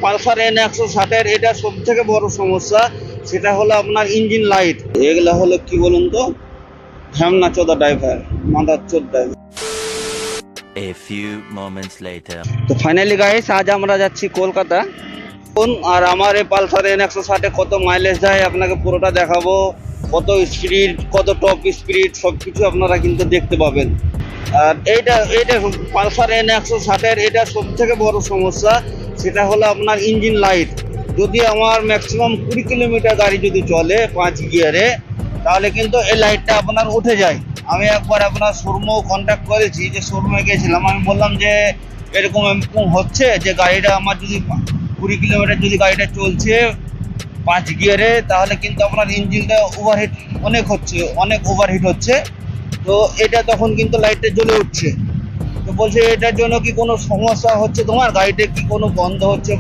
Pulsar N160-এর এটা সব থেকে বড় সমস্যা, সেটা হলো আপনার ইঞ্জিন লাইট। এগুলা হলো কি বলুন তো, ঢ্যামনা চোদা ড্রাইভার, মাদার চোদ driver. A few moments later. তো ফাইনালি গাইস, আজ আমরা যাচ্ছি কলকাতা। আর আমার এই পালসার N160-এ কত মাইলেজ যায় আপনাকে পুরোটা দেখাবো, কত স্পিড, কত টপ স্পিড, সব কিছু আপনারা কিন্তু দেখতে পাবেন। আর এইটা পালসার N160-এর এটা সব থেকে বড় সমস্যা, সেটা হলো আপনার ইঞ্জিন লাইট। যদি আমার ম্যাক্সিমাম 20 কিলোমিটার গাড়ি যদি চলে 5 গিয়ারে, তাহলে কিন্তু এই লাইটটা আপনার উঠে যায়। আমি একবার আপনার শোরুমেও কন্ট্যাক্ট করেছি, যে শোরুমে গেছিলাম, আমি বললাম যে এরকম হচ্ছে যে গাড়িটা আমার যদি 20 কিলোমিটার যদি গাড়িটা চলছে 5 গিয়ারে, তাহলে কিন্তু আপনার ইঞ্জিনটা ওভারহিট অনেক ওভারহিট হচ্ছে। তো এটা তখন কিন্তু লাইটটা জ্বলে উঠছে। তো বলছে এটার জন্য কি কোনো সমস্যা হচ্ছে তোমার গাড়িতে, কি কোনো বন্ধ হচ্ছে বা